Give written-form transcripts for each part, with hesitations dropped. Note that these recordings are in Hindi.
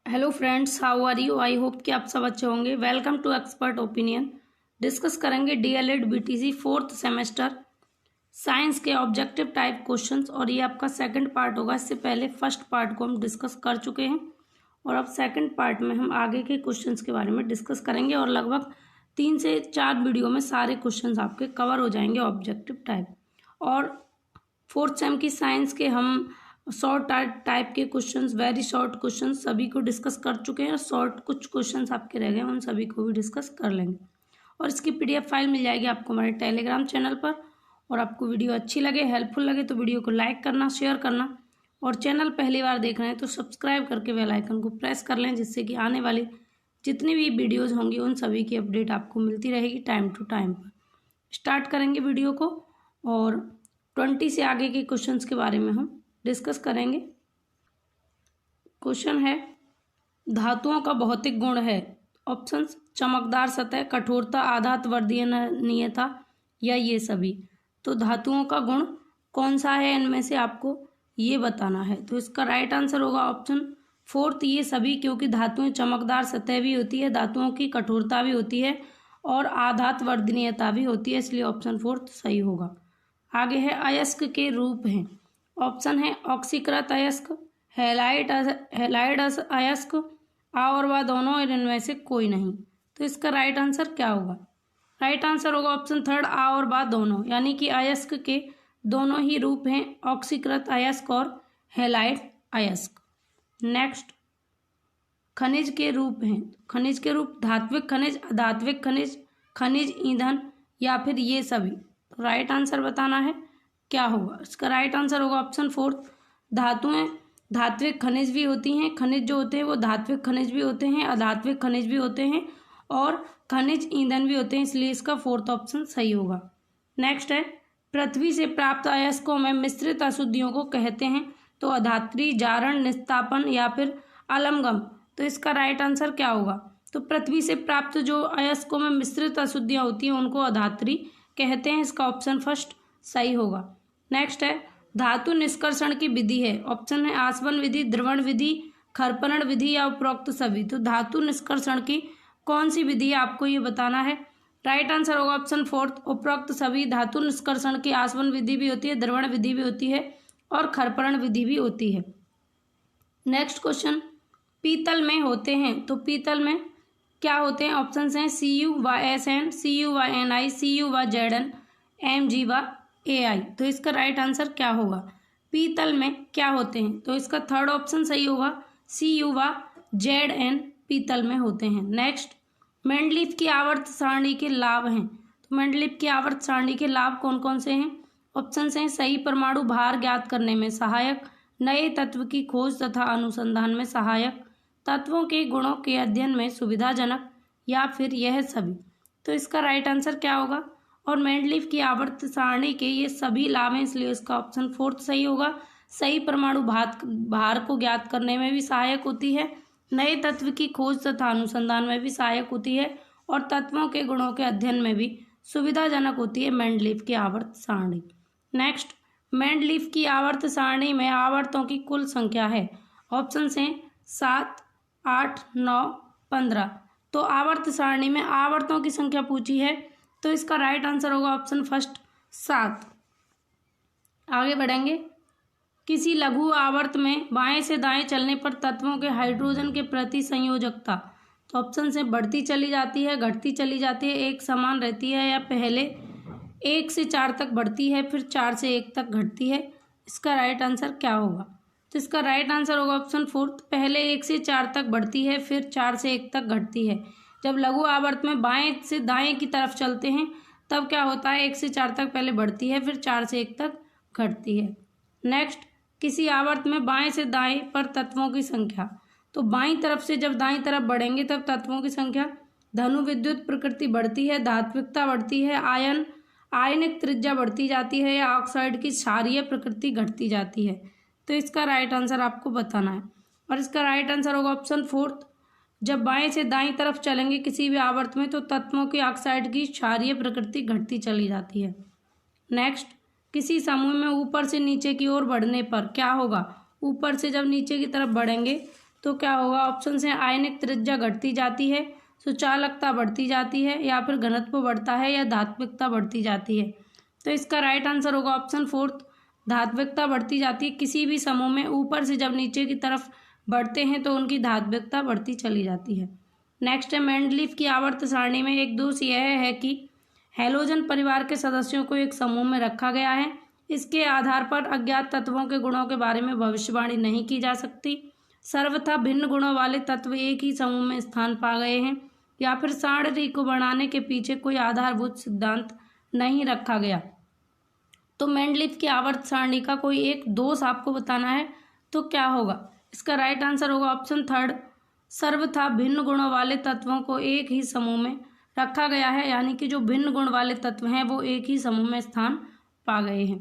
Hello friends, how are you. I hope कि आप सब अच्छे होंगे। Welcome to expert opinion. Discuss करेंगे D El Ed BTC fourth semester science के ऑब्जेक्टिव टाइप क्वेश्चंस और ये आपका सेकंड पार्ट होगा। इससे पहले फर्स्ट पार्ट को हम डिस्कस कर चुके हैं और अब सेकंड पार्ट में हम आगे के क्वेश्चंस के बारे में डिस्कस करेंगे और लगभग 3 से 4 वीडियो में सारे क्वेश्चंस आपके कवर हो जाएंगे ऑब्जेक्टिव टाइप। और फोर्थ सेम की साइंस के हम शॉर्ट टाइप के क्वेश्चंस, वेरी शॉर्ट क्वेश्चंस सभी को डिस्कस कर चुके हैं। शॉर्ट कुछ क्वेश्चंस आपके रह गए, उन सभी को भी डिस्कस कर लेंगे और इसकी पीडीएफ फाइल मिल जाएगी आपको हमारे टेलीग्राम चैनल पर। और आपको वीडियो अच्छी लगे, हेल्पफुल लगे तो वीडियो को लाइक करना, शेयर करना और चैनल पहली बार देख रहे हैं तो सब्सक्राइब करके बेल आइकन को प्रेस कर लें, जिससे कि आने वाली जितनी भी वीडियोज़ होंगी उन सभी की अपडेट आपको मिलती रहेगी टाइम टू टाइम पर। स्टार्ट करेंगे वीडियो को और 20 से आगे के क्वेश्चंस के बारे में हम डिस्कस करेंगे। क्वेश्चन है, धातुओं का भौतिक गुण है। ऑप्शंस: चमकदार सतह, कठोरता, आघात वर्धनीयता या ये सभी। तो धातुओं का गुण कौन सा है इनमें से आपको ये बताना है। तो इसका राइट आंसर होगा ऑप्शन फोर्थ, ये सभी, क्योंकि धातुएं चमकदार सतह भी होती है, धातुओं की कठोरता भी होती है और आघात वर्धनीयता भी होती है, इसलिए ऑप्शन फोर्थ सही होगा। आगे है, अयस्क के रूप हैं। ऑप्शन है ऑक्सीकृत अयस्क, हैलाइड अयस्क, आ और व दोनों, इनमें से कोई नहीं। तो इसका राइट आंसर क्या होगा। राइट आंसर होगा ऑप्शन थर्ड, आ और व दोनों, यानी कि अयस्क के दोनों ही रूप हैं, ऑक्सीकृत अयस्क और हैलाइड अयस्क। नेक्स्ट, खनिज के रूप हैं। खनिज के रूप: धात्विक खनिज, अधात्विक खनिज, खनिज ईंधन या फिर ये सभी। तो राइट आंसर बताना है क्या होगा। इसका राइट आंसर होगा ऑप्शन फोर्थ, धातुएं धात्विक खनिज भी होती हैं। खनिज जो होते हैं वो धात्विक खनिज भी होते हैं, अधात्विक खनिज भी होते हैं और खनिज ईंधन भी होते हैं, इसलिए इसका फोर्थ ऑप्शन सही होगा। नेक्स्ट है, पृथ्वी से प्राप्त अयस्कों में मिश्रित अशुद्धियों को कहते हैं। तो अधात्री, जारण, निस्तापन या फिर अलंगम। तो इसका राइट आंसर क्या होगा। तो पृथ्वी से प्राप्त जो अयस्कों में मिश्रित अशुद्धियाँ होती हैं उनको अधात्री कहते हैं, इसका ऑप्शन फर्स्ट सही होगा। नेक्स्ट है, धातु निष्कर्षण की विधि है। ऑप्शन है आसवन विधि, द्रवण विधि, खरपरण विधि या उपरोक्त सभी। तो धातु निष्कर्षण की कौन सी विधि है आपको ये बताना है। राइट आंसर होगा ऑप्शन फोर्थ, उपरोक्त सभी। धातु निष्कर्षण की आसवन विधि भी होती है, द्रवण विधि भी होती है और खरपरण विधि भी होती है। नेक्स्ट क्वेश्चन, पीतल में होते हैं। तो पीतल में क्या होते हैं। ऑप्शन हैं Cu व Sn, Cu व Ni, Cu व Zn, Mg व Ai। तो इसका राइट आंसर क्या होगा। पीतल में क्या होते हैं। तो इसका थर्ड ऑप्शन सही होगा, Cu व Zn पीतल में होते हैं। नेक्स्ट, मेंडलीफ की आवर्त सारणी के लाभ हैं। तो मेंडलीफ की आवर्त सारणी के लाभ कौन कौन से हैं। ऑप्शन हैं सही परमाणु भार ज्ञात करने में सहायक, नए तत्व की खोज तथा अनुसंधान में सहायक, तत्वों के गुणों के अध्ययन में सुविधाजनक या फिर यह सभी। तो इसका राइट आंसर क्या होगा। और मेंडलीफ की आवर्त सारणी के ये सभी लाभ हैं, इसलिए इसका ऑप्शन फोर्थ सही होगा। सही परमाणु भार को ज्ञात करने में भी सहायक होती है, नए तत्व की खोज तथा अनुसंधान में भी सहायक होती है और तत्वों के गुणों के अध्ययन में भी सुविधाजनक होती है मेंडलीफ की आवर्त सारणी। नेक्स्ट, मेंडलीफ की आवर्त सारणी में आवर्तों की कुल संख्या है। ऑप्शन हैं 7, 8, 9, 15। तो आवर्त सारणी में आवर्तों की संख्या पूछी है, तो इसका राइट आंसर होगा ऑप्शन फर्स्ट 7। आगे बढ़ेंगे, किसी लघु आवर्त में बाएं से दाएं चलने पर तत्वों के हाइड्रोजन के प्रति संयोजकता। तो ऑप्शन से बढ़ती चली जाती है, घटती चली जाती है, एक समान रहती है या पहले 1 से 4 तक बढ़ती है फिर 4 से 1 तक घटती है। इसका राइट आंसर क्या होगा। तो इसका राइट आंसर होगा ऑप्शन फोर्थ, पहले 1 से 4 तक बढ़ती है फिर 4 से 1 तक घटती है। जब लघु आवर्त में बाएं से दाएं की तरफ चलते हैं तब क्या होता है, 1 से 4 तक पहले बढ़ती है फिर 4 से 1 तक घटती है। नेक्स्ट, किसी आवर्त में बाएं से दाएं पर तत्वों की संख्या। तो बाईं तरफ से जब दाईं तरफ बढ़ेंगे तब तत्वों की संख्या धनु विद्युत प्रकृति बढ़ती है, धात्विकता बढ़ती है, आयनिक त्रिज्या बढ़ती जाती है या ऑक्साइड की क्षारीय प्रकृति घटती जाती है। तो इसका राइट आंसर आपको बताना है और इसका राइट आंसर होगा ऑप्शन फोर्थ, जब बाएं से दाईं तरफ चलेंगे किसी भी आवर्त में तो तत्वों की ऑक्साइड की क्षारीय प्रकृति घटती चली जाती है। नेक्स्ट, किसी समूह में ऊपर से नीचे की ओर बढ़ने पर क्या होगा। ऊपर से जब नीचे की तरफ बढ़ेंगे तो क्या होगा? ऑप्शन है आयनिक त्रिज्या घटती जाती है, सुचालकता बढ़ती जाती है, या फिर घनत्व बढ़ता है, या धात्विकता बढ़ती जाती है। तो इसका राइट आंसर होगा ऑप्शन फोर्थ, धात्विकता बढ़ती जाती है। किसी भी समूह में ऊपर से जब नीचे की तरफ बढ़ते हैं तो उनकी धात्विकता बढ़ती चली जाती है। नेक्स्ट है मेंडलीफ की आवर्त सारणी में एक दोष यह है कि हैलोजन परिवार के सदस्यों को एक समूह में रखा गया है। इसके आधार पर अज्ञात तत्वों के गुणों के बारे में भविष्यवाणी नहीं की जा सकती। सर्वथा भिन्न गुणों वाले तत्व एक ही समूह में स्थान पा गए हैं, या फिर सारणी को बनाने के पीछे कोई आधारभूत सिद्धांत नहीं रखा गया। तो मेंडलीफ की आवर्त सारणी का कोई एक दोष आपको बताना है, तो क्या होगा? इसका राइट आंसर होगा ऑप्शन थर्ड, सर्वथा भिन्न गुणों वाले तत्वों को एक ही समूह में रखा गया है, यानी कि जो भिन्न गुण वाले तत्व हैं वो एक ही समूह में स्थान पा गए हैं।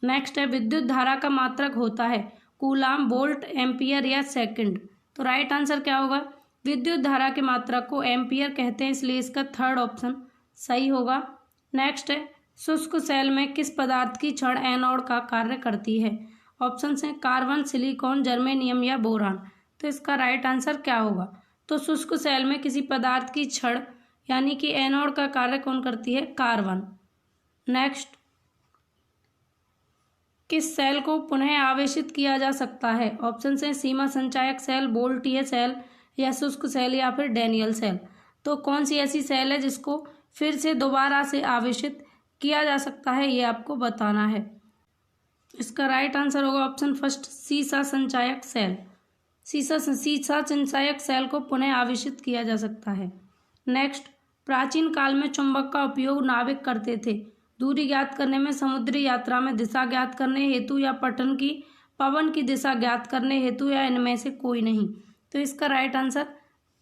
नेक्स्ट है विद्युत धारा का मात्रक होता है कूलाम, वोल्ट, एम्पियर या सेकंड। तो राइट आंसर क्या होगा? विद्युत धारा के मात्रक को एम्पियर कहते हैं, इसलिए इसका थर्ड ऑप्शन सही होगा। नेक्स्ट है शुष्क सेल में किस पदार्थ की छड़ एनोड का कार्य करती है? ऑप्शन है कार्बन, सिलिकॉन, जर्मेनियम या बोरान। तो इसका राइट आंसर क्या होगा? तो शुष्क सेल में किसी पदार्थ की छड़ यानी कि एनोड का कार्य कौन करती है? कार्बन। नेक्स्ट, किस सेल को पुनः आवेशित किया जा सकता है? ऑप्शन है सीमा संचायक सेल, बोल्टियर सेल या शुष्क सेल या फिर डैनियल सेल। तो कौन सी ऐसी सेल है जिसको फिर से दोबारा से आवेशित किया जा सकता है, ये आपको बताना है। इसका राइट आंसर होगा ऑप्शन फर्स्ट, सीसा संचायक सेल। सीसा संचायक सेल को पुनः आवेशित किया जा सकता है। नेक्स्ट, प्राचीन काल में चुंबक का उपयोग नाविक करते थे दूरी ज्ञात करने में, समुद्री यात्रा में दिशा ज्ञात करने हेतु, या पवन की दिशा ज्ञात करने हेतु, या इनमें से कोई नहीं। तो इसका राइट आंसर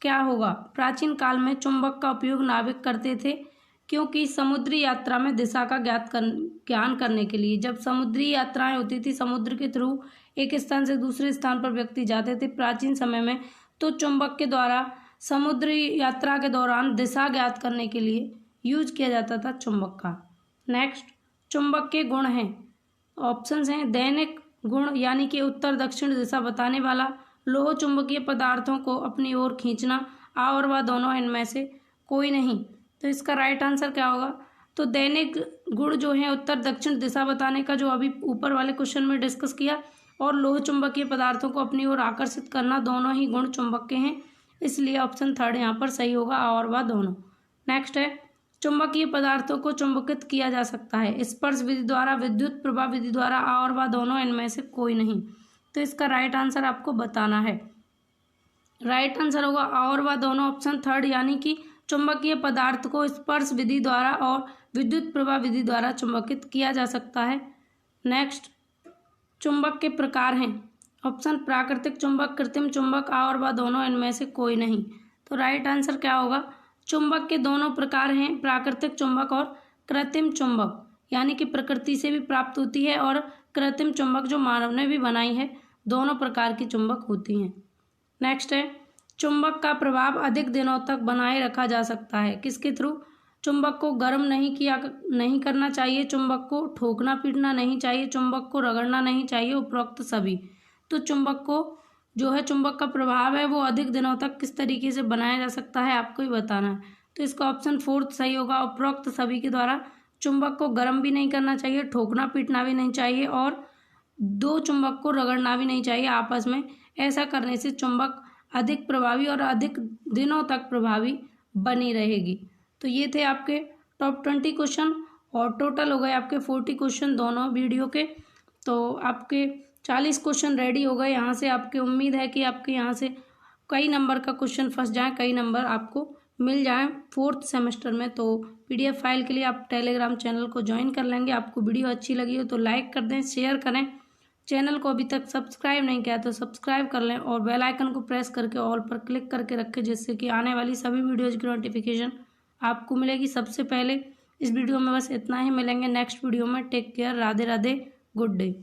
क्या होगा? प्राचीन काल में चुंबक का उपयोग नाविक करते थे क्योंकि समुद्री यात्रा में दिशा का ज्ञान करने के लिए। जब समुद्री यात्राएं होती थी, समुद्र के थ्रू एक स्थान से दूसरे स्थान पर व्यक्ति जाते थे प्राचीन समय में, तो चुंबक के द्वारा समुद्री यात्रा के दौरान दिशा ज्ञात करने के लिए यूज किया जाता था चुंबक का। नेक्स्ट, चुंबक के गुण हैं। ऑप्शंस हैं दैनिक गुण यानी कि उत्तर दक्षिण दिशा बताने वाला, लोह चुंबकीय पदार्थों को अपनी ओर खींचना, आ और वह दोनों, इनमें से कोई नहीं। तो इसका राइट आंसर क्या होगा? तो दैनिक गुण जो है उत्तर दक्षिण दिशा बताने का, जो अभी ऊपर वाले क्वेश्चन में डिस्कस किया, और लोह चुंबकीय पदार्थों को अपनी ओर आकर्षित करना, दोनों ही गुण चुंबक के हैं, इसलिए ऑप्शन थर्ड यहाँ पर सही होगा, आ और वह दोनों। नेक्स्ट है चुंबकीय पदार्थों को चुंबकित किया जा सकता है स्पर्श विधि द्वारा, विद्युत प्रवाह विधि द्वारा, आ और वह दोनों, इनमें से कोई नहीं। तो इसका राइट आंसर आपको बताना है। राइट आंसर होगा आ और वह दोनों, ऑप्शन थर्ड, यानी कि चुंबकीय पदार्थ को स्पर्श विधि द्वारा और विद्युत प्रवाह विधि द्वारा चुंबकित किया जा सकता है। नेक्स्ट, चुंबक के प्रकार हैं। ऑप्शन प्राकृतिक चुंबक, कृत्रिम चुंबक, आ और वह दोनों, इनमें से कोई नहीं। तो राइट आंसर क्या होगा? चुंबक के दोनों प्रकार हैं, प्राकृतिक चुंबक और कृत्रिम चुंबक, यानी कि प्रकृति से भी प्राप्त होती है, और कृत्रिम चुंबक जो मानव ने भी बनाई है, दोनों प्रकार की चुंबक होती हैं। नेक्स्ट है चुंबक का प्रभाव अधिक दिनों तक बनाए रखा जा सकता है किसके थ्रू? चुंबक को गर्म नहीं करना चाहिए, चुंबक को ठोकना पीटना नहीं चाहिए, चुंबक को रगड़ना नहीं चाहिए, उपरोक्त सभी। तो चुंबक को जो है, चुंबक का प्रभाव है वो अधिक दिनों तक किस तरीके से बनाया जा सकता है, आपको ही बताना है। तो इसका ऑप्शन फोर्थ सही होगा, उपरोक्त सभी के द्वारा। चुंबक को गर्म भी नहीं करना चाहिए, ठोकना पीटना भी नहीं चाहिए, और दो चुंबक को रगड़ना भी नहीं चाहिए आपस में। ऐसा करने से चुंबक अधिक प्रभावी और अधिक दिनों तक प्रभावी बनी रहेगी। तो ये थे आपके टॉप 20 क्वेश्चन, और टोटल हो गए आपके 40 क्वेश्चन दोनों वीडियो के। तो आपके 40 क्वेश्चन रेडी हो गए। यहाँ से आपकी उम्मीद है कि आपके यहाँ से कई नंबर का क्वेश्चन फंस जाए, कई नंबर आपको मिल जाए 4th सेमेस्टर में। तो PDF फाइल के लिए आप टेलीग्राम चैनल को ज्वाइन कर लेंगे। आपको वीडियो अच्छी लगी हो तो लाइक कर दें, शेयर करें। चैनल को अभी तक सब्सक्राइब नहीं किया तो सब्सक्राइब कर लें, और बेल आइकन को प्रेस करके ऑल पर क्लिक करके रखें, जिससे कि आने वाली सभी वीडियोज़ की नोटिफिकेशन आपको मिलेगी सबसे पहले। इस वीडियो में बस इतना ही, मिलेंगे नेक्स्ट वीडियो में। Take care, Radhe Radhe, good day.